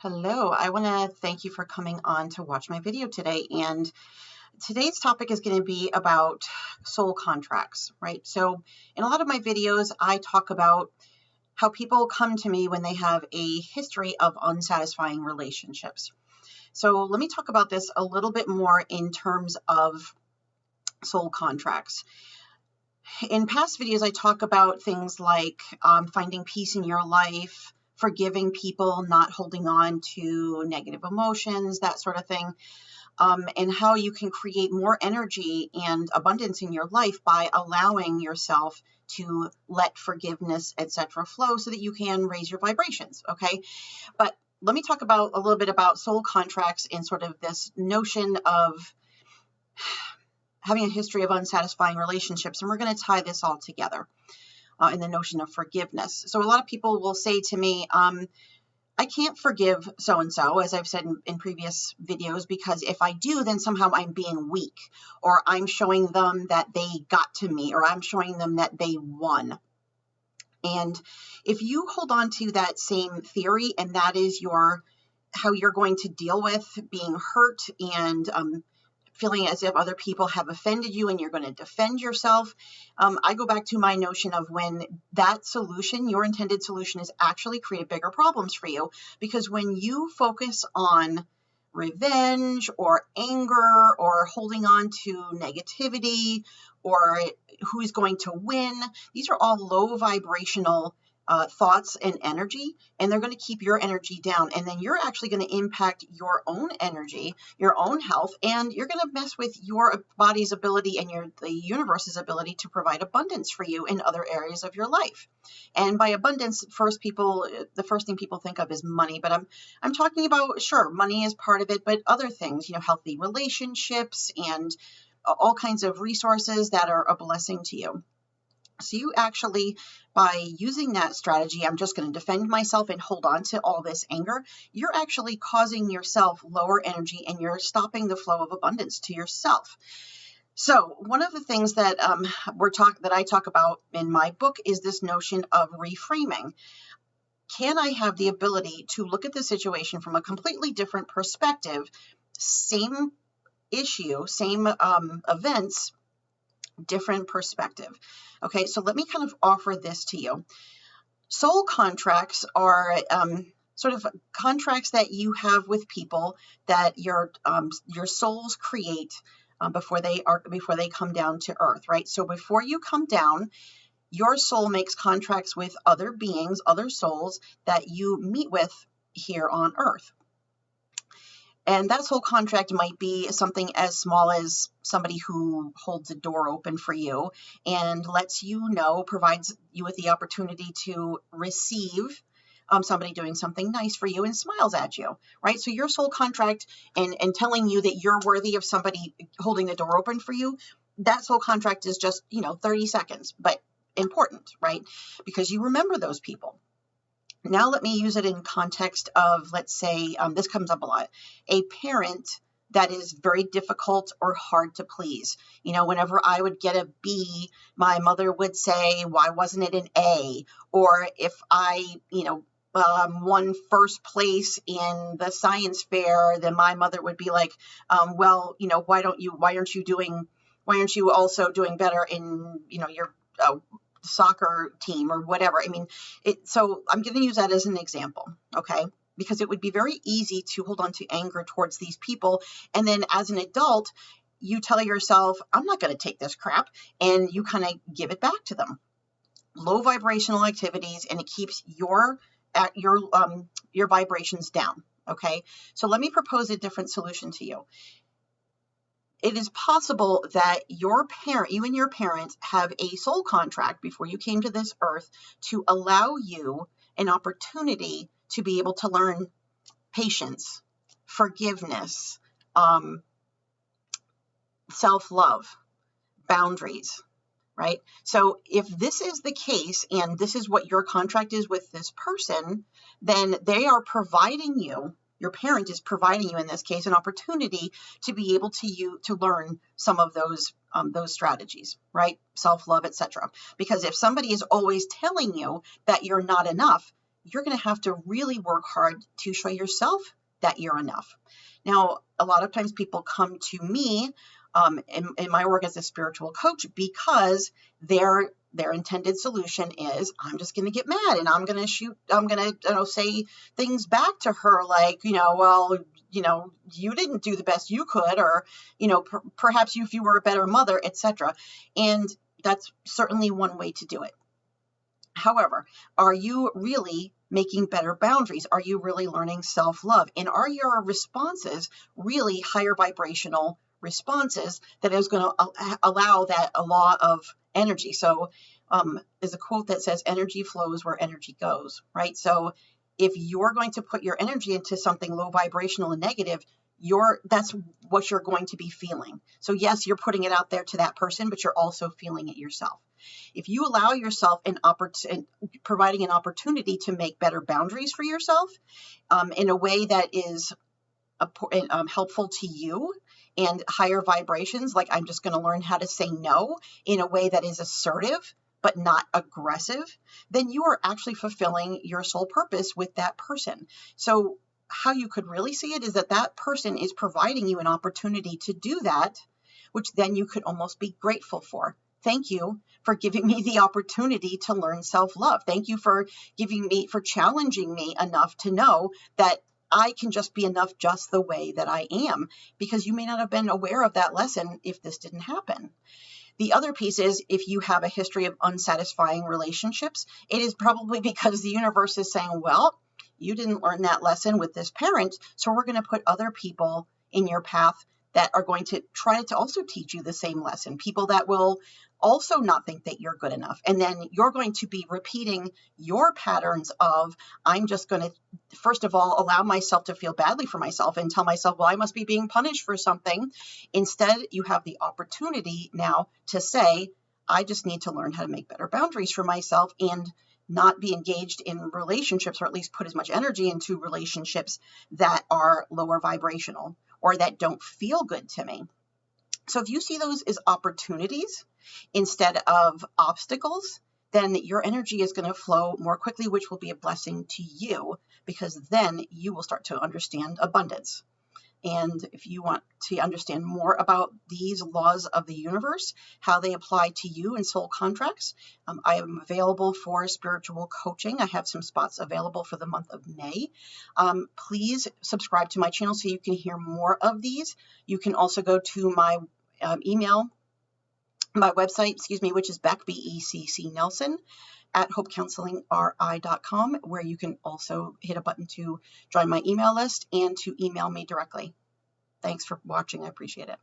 Hello, I want to thank you for coming on to watch my video today. And today's topic is going to be about soul contracts, right? So in a lot of my videos, I talk about how people come to me when they have a history of unsatisfying relationships. So let me talk about this a little bit more in terms of soul contracts. In past videos, I talk about things like finding peace in your life, forgiving people, not holding on to negative emotions, that sort of thing, and how you can create more energy and abundance in your life by allowing yourself to let forgiveness, etc., flow so that you can raise your vibrations, okay? But let me talk about a little bit about soul contracts and sort of this notion of having a history of unsatisfying relationships, and we're going to tie this all together. In the notion of forgiveness. So a lot of people will say to me, I can't forgive so-and-so, as I've said in previous videos, because if I do, then somehow I'm being weak, or I'm showing them that they got to me, or I'm showing them that they won. And if you hold on to that same theory, and that is how you're going to deal with being hurt and feeling as if other people have offended you and you're going to defend yourself. I go back to my notion of when that solution, your intended solution, is actually create bigger problems for you. Because when you focus on revenge or anger or holding on to negativity or who's going to win, these are all low vibrational thoughts and energy, and they're going to keep your energy down. And then you're actually going to impact your own energy, your own health, and you're going to mess with your body's ability and the universe's ability to provide abundance for you in other areas of your life. And by abundance, the first thing people think of is money, but I'm talking about, sure, money is part of it, but other things, healthy relationships and all kinds of resources that are a blessing to you. So you actually, by using that strategy, I'm just going to defend myself and hold on to all this anger, you're actually causing yourself lower energy and you're stopping the flow of abundance to yourself. So one of the things that I talk about in my book is this notion of reframing. Can I have the ability to look at the situation from a completely different perspective, same issue, same events, different perspective? Okay, so let me kind of offer this to you. Soul contracts are sort of contracts that you have with people that your souls create before they come down to earth, right? So before you come down, your soul makes contracts with other beings, other souls that you meet with here on earth. And that soul contract might be something as small as somebody who holds a door open for you and lets you know, provides you with the opportunity to receive somebody doing something nice for you and smiles at you, right? So your soul contract and telling you that you're worthy of somebody holding the door open for you, that soul contract is just, 30 seconds, but important, right? Because you remember those people. Now let me use it in context of, let's say, this comes up a lot, a parent that is very difficult or hard to please. Whenever I would get a B, my mother would say, why wasn't it an A? Or if I, won first place in the science fair, then my mother would be like, well, why aren't you also doing better in, your soccer team or whatever. So I'm going to use that as an example, okay? Because it would be very easy to hold on to anger towards these people. And then as an adult, you tell yourself, I'm not going to take this crap. And you kind of give it back to them. Low vibrational activities, and it keeps your vibrations down, okay? So let me propose a different solution to you. It is possible that you and your parent have a soul contract before you came to this earth to allow you an opportunity to be able to learn patience, forgiveness, self-love, boundaries, right? So if this is the case and this is what your contract is with this person, then they are providing you, your parent is providing you in this case, an opportunity to be able to learn some of those strategies, right? Self-love, etc. Because if somebody is always telling you that you're not enough, you're going to have to really work hard to show yourself that you're enough. Now, a lot of times people come to me in my work as a spiritual coach because their intended solution is, I'm just going to get mad and I'm going to say things back to her like, well, you didn't do the best you could, or, perhaps if you were a better mother, etc. And that's certainly one way to do it. However, are you really making better boundaries? Are you really learning self-love? And are your responses really higher vibrational responses that is going to allow that a law of energy? So there's a quote that says, energy flows where energy goes, right? So if you're going to put your energy into something low vibrational and negative, that's what you're going to be feeling. So yes, you're putting it out there to that person, but you're also feeling it yourself. If you allow yourself providing an opportunity to make better boundaries for yourself in a way that is helpful to you and higher vibrations, like I'm just going to learn how to say no in a way that is assertive but not aggressive, then you are actually fulfilling your soul purpose with that person. So how you could really see it is that person is providing you an opportunity to do that, which then you could almost be grateful for. Thank you for giving me the opportunity to learn self-love. Thank you for challenging me enough to know that I can just be enough just the way that I am, because you may not have been aware of that lesson if this didn't happen. The other piece is, if you have a history of unsatisfying relationships, it is probably because the universe is saying, well, you didn't learn that lesson with this parent, so we're going to put other people in your path that are going to try to also teach you the same lesson. People that will also not think that you're good enough. And then you're going to be repeating your patterns of, I'm just going to, first of all, allow myself to feel badly for myself and tell myself, well, I must be being punished for something. Instead, you have the opportunity now to say, I just need to learn how to make better boundaries for myself and not be engaged in relationships, or at least put as much energy into relationships that are lower vibrational or that don't feel good to me. So if you see those as opportunities instead of obstacles, then your energy is going to flow more quickly, which will be a blessing to you, because then you will start to understand abundance. And if you want to understand more about these laws of the universe, how they apply to you in soul contracts, I am available for spiritual coaching. I have some spots available for the month of May. Please subscribe to my channel so you can hear more of these. You can also go to my website, which is Beck, B-E-C-C Nelson, at hopecounselingri.com, where you can also hit a button to join my email list and to email me directly. Thanks for watching. I appreciate it.